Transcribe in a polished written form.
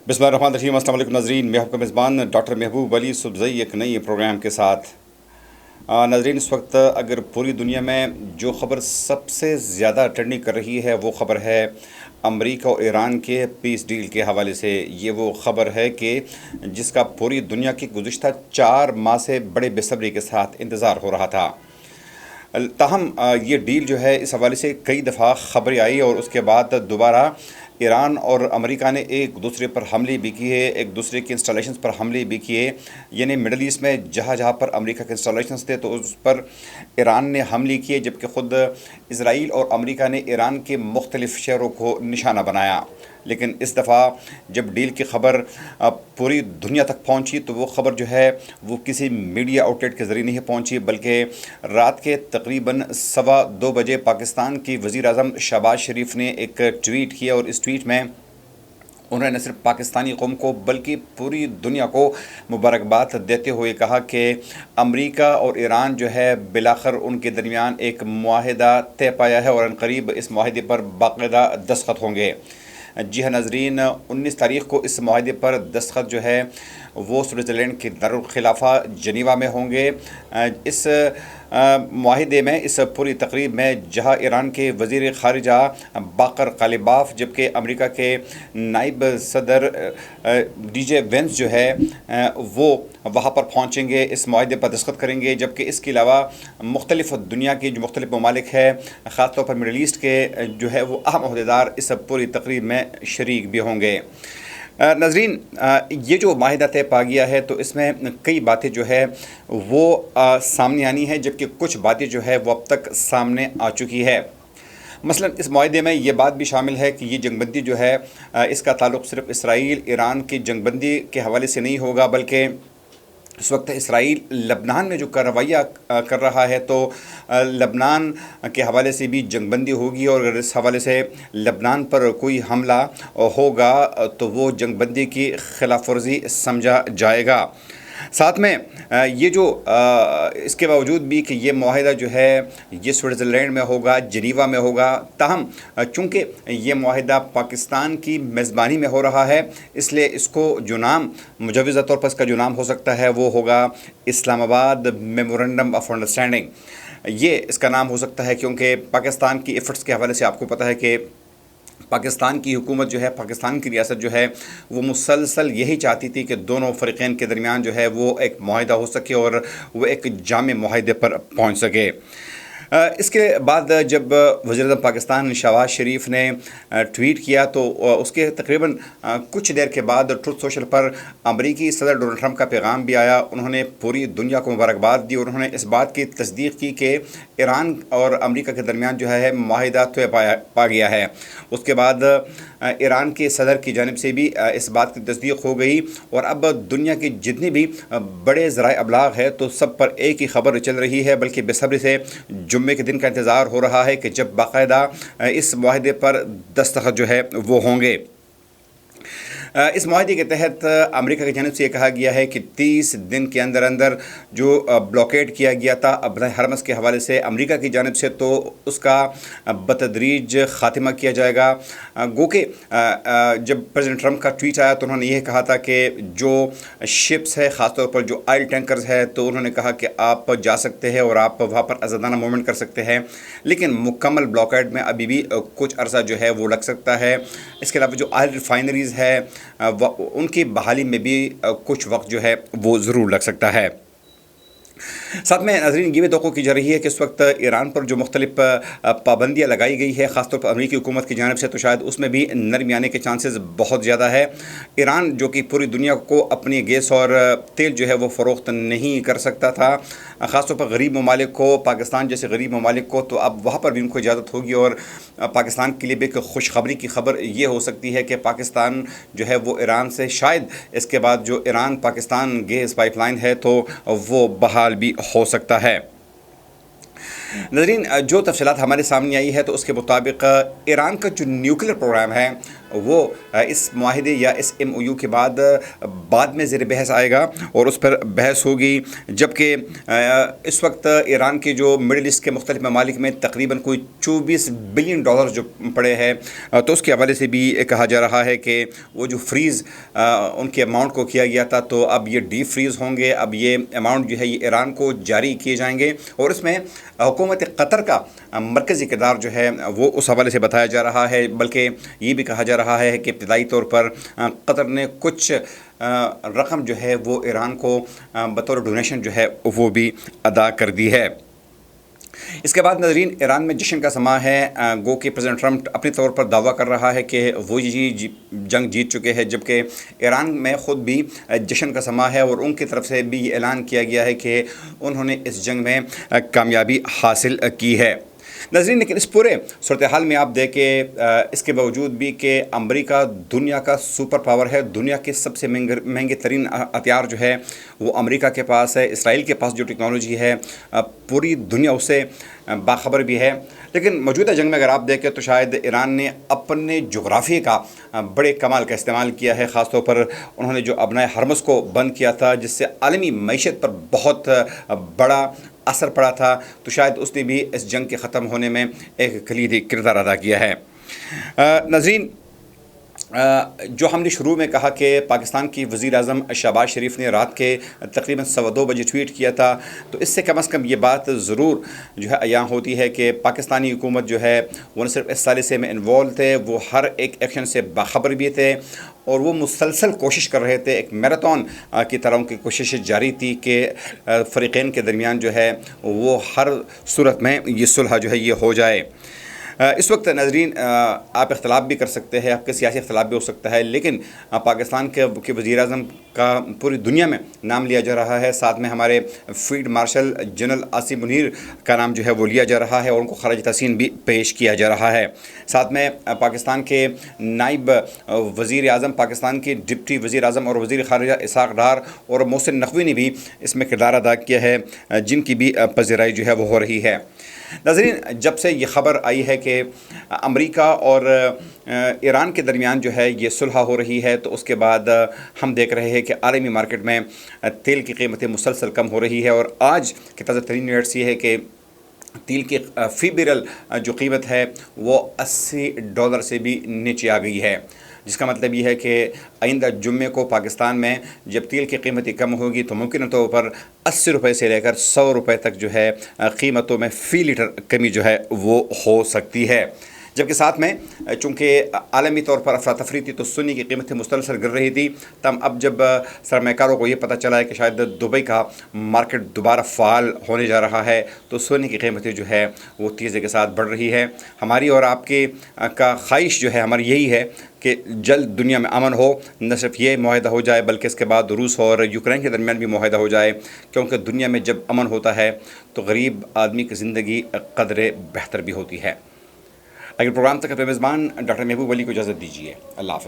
बिस्मिल्लाहिर्रहमानिर्रहीम। अस्सलाम वालेकुम नाज़रीन, मैं आपका मेज़बान डॉक्टर महबूब अली सुबज़ई एक नई प्रोग्राम के साथ। नाज़रीन, इस वक्त अगर पूरी दुनिया में जो ख़बर सबसे ज़्यादा ट्रेंडिंग कर रही है वो ख़बर है अमेरिका और ईरान के पीस डील के हवाले से। ये वो ख़बर है कि जिसका पूरी दुनिया की गुज़िश्ता 4 माह से बड़े बेसब्री के साथ इंतज़ार हो रहा था। ताहम ये डील जो है इस हवाले से कई दफ़ा ख़बरें आई और उसके बाद दोबारा ईरान और अमेरिका ने एक दूसरे पर हमले भी किए, एक दूसरे के इंस्टॉलेशंस पर हमले भी किए। यानी मिडल ईस्ट में जहाँ जहाँ पर अमेरिका के इंस्टॉलेशंस थे तो उस पर ईरान ने हमले किए, जबकि ख़ुद इसराइल और अमेरिका ने ईरान के मुख्तलिफ़ शहरों को निशाना बनाया। लेकिन इस दफ़ा जब डील की ख़बर पूरी दुनिया तक पहुंची तो वो ख़बर जो है वो किसी मीडिया आउटलेट के ज़रिए नहीं पहुंची, बल्कि रात के तकरीबन 2:15 बजे पाकिस्तान की वज़ीर आज़म शहबाज शरीफ ने एक ट्वीट किया और इस ट्वीट में उन्होंने न सिर्फ पाकिस्तानी कौम को बल्कि पूरी दुनिया को मुबारकबाद देते हुए कहा कि अमेरिका और ईरान जो है बिलाखिर उनके दरमियान एक मुआहिदा तय पाया है और अनकरीब इस मुआहिदे पर बाकायदा दस्तखत होंगे। जी हाँ नाज़रीन, 19 तारीख़ को इस मुआहिदे पर दस्तखत जो है वो स्विट्ज़रलैंड के दारुल खिलाफ़ा जनीवा में होंगे। इस मुआहिदे में इस पूरी तकरीब में जहाँ ईरान के वज़ीर ख़ारिजा बाकर कालिबाफ जबकि अमेरिका के नाइब सदर डीजे वेंस जो है वो वहाँ पर पहुँचेंगे, इस मुआहिदे पर दस्तखत करेंगे। जबकि इसके अलावा मुख्तलिफ़ दुनिया की जो मुख्तलिफ़ ममालिक है, ख़ास तौर पर मिडल ईस्ट के जो है वो अहम अहदेदार इस पूरी तकरीब में शरीक भी होंगे। नाज़रीन, ये जो माहिदा तय पा गया है तो इसमें कई बातें जो है वो सामने आनी है, जबकि कुछ बातें जो है वो अब तक सामने आ चुकी है। मसलन इस मुआहिदे में ये बात भी शामिल है कि ये जंगबंदी जो है इसका ताल्लुक़ सिर्फ़ इसराइल ईरान की जंगबंदी के हवाले से नहीं होगा, बल्कि इस वक्त इसराइल लबनान में जो कार्रवाइयाँ कर रहा है तो लबनान के हवाले से भी जंगबंदी होगी और अगर इस हवाले से लबनान पर कोई हमला होगा तो वो जंगबंदी की खिलाफ वर्जी समझा जाएगा। साथ में ये जो इसके बावजूद भी कि ये मुआहिदा जो है ये स्विट्ज़रलैंड में होगा, जनीवा में होगा, ताहम चूँकि ये मुआहिदा पाकिस्तान की मेज़बानी में हो रहा है इसलिए इसको जो नाम मुजवज़ा तौर पर इसका जो नाम हो सकता है वो होगा इस्लामाबाद मेमोरेंडम ऑफ अंडरस्टैंडिंग। ये इसका नाम हो सकता है क्योंकि पाकिस्तान की एफ़र्ट्स के हवाले से आपको पता है कि पाकिस्तान की हुकूमत जो है, पाकिस्तान की रियासत जो है वो मुसलसल यही चाहती थी कि दोनों फ़रीक़ैन के दरमियान जो है वो एक मुआहिदा हो सके और वो एक जामे मुआहिदे पर पहुंच सके। इसके बाद जब वज़ीर-ए-आज़म पाकिस्तान शहबाज शरीफ ने ट्वीट किया तो उसके तकरीबन कुछ देर के बाद ट्रुथ सोशल पर अमरीकी सदर डोनाल्ड ट्रंप का पैगाम भी आया। उन्होंने पूरी दुनिया को मुबारकबाद दी और उन्होंने इस बात की तस्दीक की कि ईरान और अमरीका के दरमियान जो है मुआहिदा तय पा गया है। उसके बाद ईरान के सदर की जानिब से भी इस बात की तस्दीक हो गई और अब दुनिया के जितने भी बड़े ज़राए अबलाग है तो सब पर एक ही खबर चल रही है, बल्कि बेसब्री से जुम्मे के दिन का इंतज़ार हो रहा है कि जब बाकायदा इस मुआहिदे पर दस्तखत जो है वो होंगे। इस मुआहिदे के तहत अमेरिका की जानिब से ये कहा गया है कि 30 दिन के अंदर अंदर जो ब्लॉकेड किया गया था अपने हरमस के हवाले से अमेरिका की जानिब से तो उसका बतदरीज ख़ात्मा किया जाएगा। गो के जब प्रेसिडेंट ट्रंप का ट्वीट आया तो उन्होंने यह कहा था कि जो शिप्स है ख़ास तौर पर जो ऑयल टैंकर्स है तो उन्होंने कहा कि आप जा सकते हैं और आप वहाँ पर आज़ादाना मूवमेंट कर सकते हैं, लेकिन मुकम्मल ब्लॉकेड में अभी भी कुछ अरसा जो है वो लग सकता है। इसके अलावा जो ऑयल रिफाइनरीज़ है उनकी बहाली में भी कुछ वक्त जो है वो ज़रूर लग सकता है। साथ में नाज़रीन ये भी तवक्को की जा रही है कि इस वक्त ईरान पर जो मुख्तलिफ पाबंदियाँ लगाई गई है ख़ासतौर पर अमेरिकी हुकूमत की जानिब से, तो शायद उसमें भी नरमी आने के चांसेस बहुत ज़्यादा है। ईरान जो कि पूरी दुनिया को अपनी गैस और तेल जो है वो फ़रोख्त नहीं कर सकता था, ख़ासतौर पर गरीब ममालिक को, पाकिस्तान जैसे गरीब ममालिक को, तो अब वहाँ पर भी उनको इजाज़त होगी। और पाकिस्तान के लिए भी एक खुशखबरी की खबर ये हो सकती है कि पाकिस्तान जो है वो ईरान से शायद इसके बाद जो ईरान पाकिस्तान गैस पाइपलाइन है तो वो बहाल भी हो सकता है। ناظرین، جو تفصیلات ہمارے سامنے آئی ہے تو اس کے مطابق ایران کا جو نیوکلیر پروگرام ہے وہ اس معاہدے یا اس MOU کے بعد میں زیر بحث آئے گا اور اس پر بحث ہوگی، جبکہ اس وقت ایران کے جو مڈل ایسٹ کے مختلف ممالک میں تقریباً کوئی $24 بلین جو پڑے ہیں، تو اس کے حوالے سے بھی کہا جا رہا ہے کہ وہ جو فریز ان کے اماؤنٹ کو کیا گیا تھا تو اب یہ ڈی فریز ہوں گے، اب یہ اماؤنٹ جو ہے یہ ایران کو جاری کیے جائیں گے، اور اس میں حکومت قطر کا مرکزی کردار جو ہے وہ اس حوالے سے بتایا جا رہا ہے، بلکہ یہ بھی کہا جا رہا ہے کہ ابتدائی طور پر قطر نے کچھ رقم جو ہے وہ ایران کو بطور ڈونیشن جو ہے وہ بھی ادا کر دی ہے۔ اس کے بعد ناظرین، ایران میں جشن کا سماں ہے، گو کہ پریزیڈنٹ ٹرمپ اپنی طور پر دعویٰ کر رہا ہے کہ وہ جنگ جیت چکے ہیں، جبکہ ایران میں خود بھی جشن کا سماں ہے اور ان کی طرف سے بھی یہ اعلان کیا گیا ہے کہ انہوں نے اس جنگ میں کامیابی حاصل کی ہے۔ ناظرین، لیکن اس پورے صورتحال میں آپ دیکھیں، اس کے باوجود بھی کہ امریکہ دنیا کا سپر پاور ہے، دنیا کے سب سے مہنگے ترین ہتھیار جو ہے وہ امریکہ کے پاس ہے، اسرائیل کے پاس جو ٹیکنالوجی ہے پوری دنیا اسے باخبر بھی ہے، لیکن موجودہ جنگ میں اگر آپ دیکھیں تو شاید ایران نے اپنے جغرافیے کا بڑے کمال کا استعمال کیا ہے۔ خاص طور پر انہوں نے جو ابنائے ہرمز کو بند کیا تھا، جس سے عالمی معیشت پر بہت بڑا اثر پڑا تھا، تو شاید اس نے بھی اس جنگ کے ختم ہونے میں ایک کلیدی کردار ادا کیا ہے۔ ناظرین، جو ہم نے شروع میں کہا کہ پاکستان کی وزیر اعظم شہباز شریف نے رات کے تقریباً 2:15 بجے ٹویٹ کیا تھا، تو اس سے کم از کم یہ بات ضرور جو ہے عیاں ہوتی ہے کہ پاکستانی حکومت جو ہے وہ نہ صرف اس ثالثے میں انوالو تھے، وہ ہر ایک ایکشن سے باخبر بھی تھے، اور وہ مسلسل کوشش کر رہے تھے، ایک میراتھن کی طرح ان کی کوششیں جاری تھی کہ فریقین کے درمیان جو ہے وہ ہر صورت میں یہ صلح جو ہے یہ ہو جائے۔ اس وقت ناظرین، آپ اختلاف بھی کر سکتے ہیں، آپ کے سیاسی اختلاف بھی ہو سکتا ہے، لیکن پاکستان کے وزیر اعظم کا پوری دنیا میں نام لیا جا رہا ہے، ساتھ میں ہمارے field marshal general Asim Munir کا نام جو ہے وہ لیا جا رہا ہے اور ان کو خراج تحسین بھی پیش کیا جا رہا ہے۔ ساتھ میں پاکستان کے نائب وزیر اعظم، پاکستان کے ڈپٹی وزیر اعظم اور وزیر خارجہ اسحاق ڈار اور محسن نقوی نے بھی اس میں کردار ادا کیا ہے، جن کی بھی پذیرائی جو ہے وہ ہو رہی ہے۔ ناظرین، جب سے یہ خبر آئی ہے کہ امریکہ اور ایران کے درمیان جو ہے یہ صلح ہو رہی ہے، تو اس کے بعد ہم دیکھ رہے ہیں کہ عالمی مارکیٹ میں تیل کی قیمتیں مسلسل کم ہو رہی ہے، اور آج کے تازہ ترین نیوز یہ ہے کہ تیل کی فی بیرل جو قیمت ہے وہ $80 سے بھی نیچے آ گئی ہے، جس کا مطلب یہ ہے کہ آئندہ جمعے کو پاکستان میں جب تیل کی قیمتیں کم ہوگی تو ممکنہ طور پر $80 سے لے کر $100 تک جو ہے قیمتوں میں فی لیٹر کمی جو ہے وہ ہو سکتی ہے۔ جبکہ ساتھ میں چونکہ عالمی طور پر افراتفری تھی تو سونے کی قیمتیں مسلسل گر رہی تھی، تب اب جب سرمایہ کاروں کو یہ پتہ چلا ہے کہ شاید دبئی کا مارکیٹ دوبارہ فعال ہونے جا رہا ہے، تو سونے کی قیمتیں جو ہے وہ تیزی کے ساتھ بڑھ رہی ہے۔ ہماری اور آپ کے کا خواہش جو ہے ہماری یہی ہے کہ جلد دنیا میں امن ہو، نہ صرف یہ معاہدہ ہو جائے بلکہ اس کے بعد روس اور یوکرین کے درمیان بھی معاہدہ ہو جائے، کیونکہ دنیا میں جب امن ہوتا ہے تو غریب آدمی کی زندگی قدرے بہتر بھی ہوتی ہے۔ اگر پروگرام تک اپنے میزبان ڈاکٹر محبوب علی کو اجازت دیجیے، اللہ حافظ۔